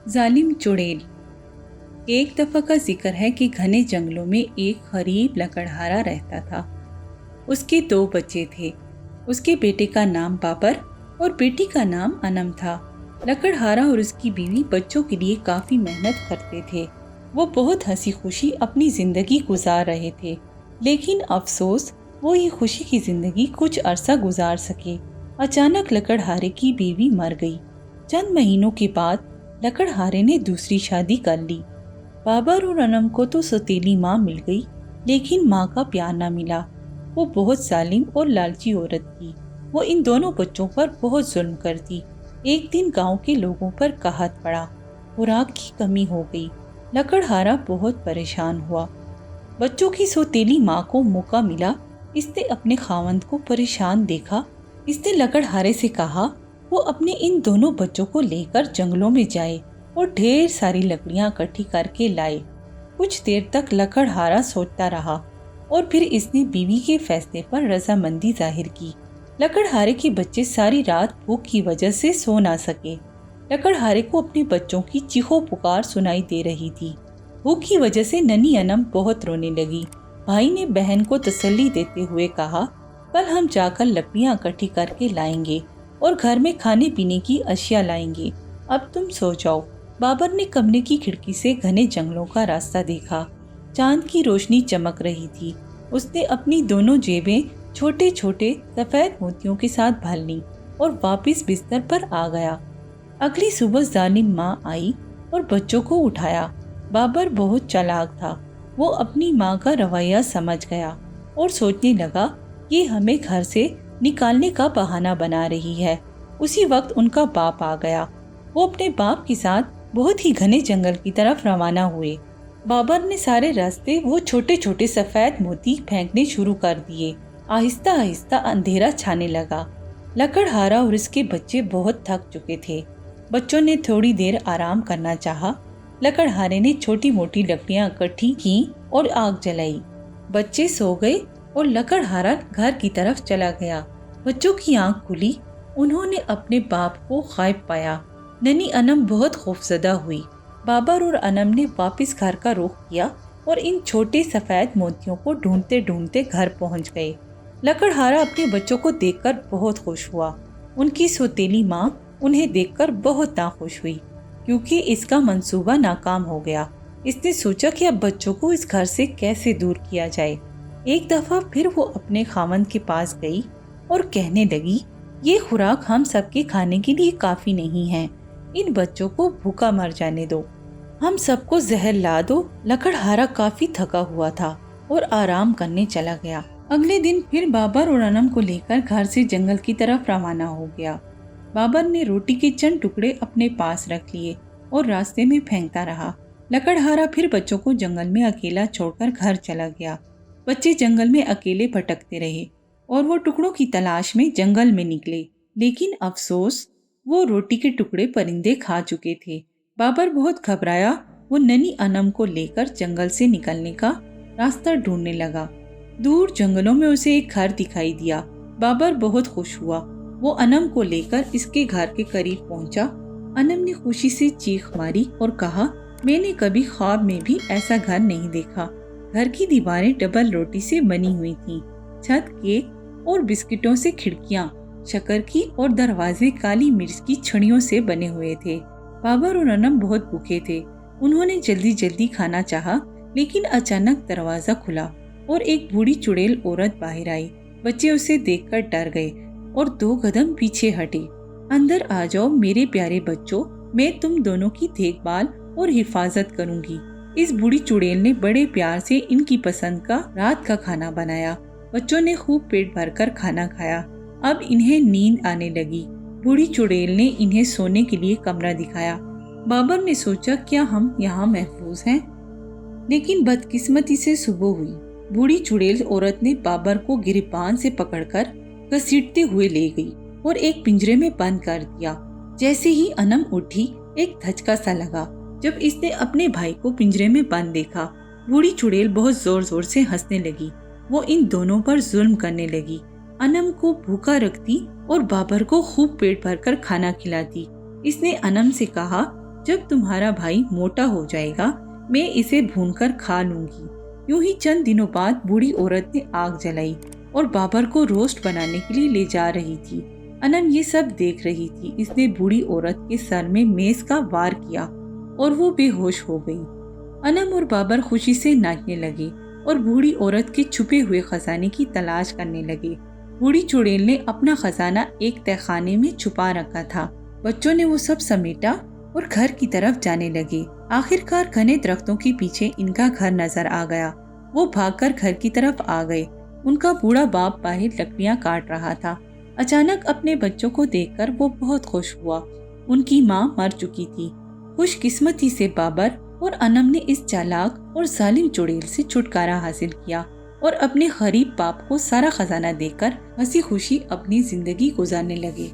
ظالم چڑیل۔ ایک دفعہ کا ذکر ہے کہ گھنے جنگلوں میں ایک غریب لکڑہارا رہتا تھا۔ اس کے 2 بچے تھے۔ اس کے بیٹے کا نام بابر اور بیٹی کا نام انم تھا۔ لکڑہارا اور اس کی بیوی بچوں کے لیے کافی محنت کرتے تھے۔ وہ بہت ہنسی خوشی اپنی زندگی گزار رہے تھے، لیکن افسوس وہ یہ خوشی کی زندگی کچھ عرصہ گزار سکے۔ اچانک لکڑہارے کی بیوی مر گئی۔ چند مہینوں کے بعد لکڑہارے نے دوسری شادی کر لی۔ بابر اور انم کو تو سوتیلی ماں مل گئی، لیکن ماں کا پیار نہ ملا۔ وہ بہت ظالم اور لالچی عورت تھی۔ وہ ان دونوں بچوں پر بہت ظلم کرتی۔ ایک دن گاؤں کے لوگوں پر قحط پڑا، خوراک کی کمی ہو گئی۔ لکڑہارا بہت پریشان ہوا۔ بچوں کی سوتیلی ماں کو موقع ملا۔ اس نے اپنے خاوند کو پریشان دیکھا۔ اس نے لکڑہارے سے کہا وہ اپنے ان دونوں بچوں کو لے کر جنگلوں میں جائے اور ڈھیر ساری لکڑیاں اکٹھی کر کے لائے۔ کچھ دیر تک لکڑہارا سوچتا رہا اور پھر اس نے بیوی کے فیصلے پر رضامندی ظاہر کی۔ لکڑہارے کے بچے ساری رات بھوک کی وجہ سے سو نہ سکے۔ لکڑہارے کو اپنے بچوں کی چیخو پکار سنائی دے رہی تھی۔ بھوک کی وجہ سے ننھی انم بہت رونے لگی۔ بھائی نے بہن کو تسلی دیتے ہوئے کہا کل ہم جا کر لکڑیاں اکٹھی کر کے لائیں گے اور گھر میں کھانے پینے کی اشیاء لائیں گے، اب تم سو جاؤ۔ بابر نے کمرے کی کھڑکی سے گھنے جنگلوں کا راستہ دیکھا۔ چاند کی روشنی چمک رہی تھی۔ اس نے اپنی دونوں جیبیں چھوٹے چھوٹے سفید موتیوں کے ساتھ بھر لیں اور واپس بستر پر آ گیا۔ اگلی صبح ظالم ماں آئی اور بچوں کو اٹھایا۔ بابر بہت چالاک تھا۔ وہ اپنی ماں کا رویہ سمجھ گیا اور سوچنے لگا یہ ہمیں گھر سے نکالنے کا بہانہ بنا رہی ہے۔ اسی وقت ان کا باپ آ گیا۔ وہ اپنے باپ کے ساتھ بہت ہی گھنے جنگل کی طرف روانہ ہوئے۔ بابر نے سارے راستے وہ چھوٹے چھوٹے سفید موتی پھینکنے شروع کر دیے۔ آہستہ آہستہ اندھیرا چھانے لگا۔ لکڑہارا اور اس کے بچے بہت تھک چکے تھے۔ بچوں نے تھوڑی دیر آرام کرنا چاہا۔ لکڑہارے نے چھوٹی موٹی لکڑیاں اکٹھی کی اور آگ جلائی۔ بچے سو گئے اور لکڑہارا گھر کی طرف چلا گیا۔ بچوں کی آنکھ کھلی۔ انہوں نے اپنے باپ کو غائب پایا۔ ننھی انم بہت خوفزدہ ہوئی۔ بابر اور انم نے واپس گھر کا رخ کیا اور ان چھوٹے سفید موتیوں کو ڈھونڈتے ڈھونڈتے گھر پہنچ گئے۔ لکڑہارا اپنے بچوں کو دیکھ کر بہت خوش ہوا۔ ان کی سوتیلی ماں انہیں دیکھ کر بہت ناخوش ہوئی کیونکہ اس کا منصوبہ ناکام ہو گیا۔ اس نے سوچا کہ اب بچوں کو اس گھر سے کیسے دور کیا جائے۔ ایک دفعہ پھر وہ اپنے خاوند کے پاس گئی اور کہنے لگی یہ خوراک ہم سب کے کھانے کے لیے کافی نہیں ہے، ان بچوں کو بھوکا مر جانے دو، ہم سب کو زہر لا دو۔ لکڑہارا کافی تھکا ہوا تھا اور آرام کرنے چلا گیا۔ اگلے دن پھر بابر اور انم کو لے کر گھر سے جنگل کی طرف روانہ ہو گیا۔ بابر نے روٹی کے چند ٹکڑے اپنے پاس رکھ لیے اور راستے میں پھینکتا رہا۔ لکڑہارا پھر بچوں کو جنگل میں اکیلا چھوڑ کر گھر چلا گیا۔ بچے جنگل میں اکیلے بھٹکتے رہے اور وہ ٹکڑوں کی تلاش میں جنگل میں نکلے، لیکن افسوس وہ روٹی کے ٹکڑے پرندے کھا چکے تھے۔ بابر بہت گھبرایا۔ وہ ننھی انم کو لے کر جنگل سے نکلنے کا راستہ ڈھونڈنے لگا۔ دور جنگلوں میں اسے ایک گھر دکھائی دیا۔ بابر بہت خوش ہوا۔ وہ انم کو لے کر اس کے گھر کے قریب پہنچا۔ انم نے خوشی سے چیخ ماری اور کہا میں نے کبھی خواب میں بھی ایسا گھر نہیں دیکھا۔ گھر کی دیواریں ڈبل روٹی سے بنی ہوئی تھیں، چھت کیک اور بسکٹوں سے کھڑکیاں شکر کی اور دروازے کالی مرچ کی چھڑیوں سے بنے ہوئے تھے۔ بابر اور انم بہت بھوکے تھے۔ انہوں نے جلدی جلدی کھانا چاہا، لیکن اچانک دروازہ کھلا اور ایک بوڑھی چڑیل عورت باہر آئی۔ بچے اسے دیکھ کر ڈر گئے اور 2 قدم پیچھے ہٹے۔ اندر آ جاؤ میرے پیارے بچوں، میں تم دونوں کی دیکھ بھال اور حفاظت کروں گی۔ اس بوڑھی چڑیل نے بڑے پیار سے ان کی پسند کا رات کا کھانا بنایا۔ بچوں نے خوب پیٹ بھر کر کھانا کھایا۔ اب انہیں نیند آنے لگی۔ بوڑھی چڑیل نے انہیں سونے کے لیے کمرہ دکھایا۔ بابر نے سوچا کیا ہم یہاں محفوظ ہیں؟ لیکن بدقسمتی سے صبح ہوئی۔ بوڑھی چڑیل عورت نے بابر کو گریبان سے پکڑ کر گھسیٹتے ہوئے لے گئی اور ایک پنجرے میں بند کر دیا۔ جیسے ہی انم اٹھی ایک دھچکا سا لگا۔ جب اس نے اپنے بھائی کو پنجرے میں بند دیکھا، بوڑھی چڑیل بہت زور زور سے ہنسنے لگی۔ وہ ان دونوں پر ظلم کرنے لگی، انم کو بھوکا رکھتی اور بابر کو خوب پیٹ بھر کر کھانا کھلاتی۔ اس نے انم سے کہا جب تمہارا بھائی موٹا ہو جائے گا میں اسے بھون کر کھا لوں گی۔ یوں ہی چند دنوں بعد بوڑھی عورت نے آگ جلائی اور بابر کو روسٹ بنانے کے لیے لے جا رہی تھی۔ انم یہ سب دیکھ رہی تھی۔ اس نے بوڑھی عورت کے سر میں میز کا وار کیا اور وہ بے ہوش ہو گئی۔ انم اور بابر خوشی سے ناچنے لگے اور بوڑھی عورت کے چھپے ہوئے خزانے کی تلاش کرنے لگے۔ بوڑھی چڑیل نے اپنا خزانہ ایک تہہ خانے میں چھپا رکھا تھا۔ بچوں نے وہ سب سمیٹا اور گھر کی طرف جانے لگے۔ آخر کار گھنے درختوں کے پیچھے ان کا گھر نظر آ گیا۔ وہ بھاگ کر گھر کی طرف آ گئے۔ ان کا بوڑھا باپ باہر لکڑیاں کاٹ رہا تھا۔ اچانک اپنے بچوں کو دیکھ کر وہ بہت خوش ہوا۔ ان کی ماں مر چکی تھی۔ خوش قسمتی سے بابر اور انم نے اس چالاک اور ظالم چڑیل سے چھٹکارا حاصل کیا اور اپنے غریب باپ کو سارا خزانہ دے کر ہنسی خوشی اپنی زندگی گزارنے لگے۔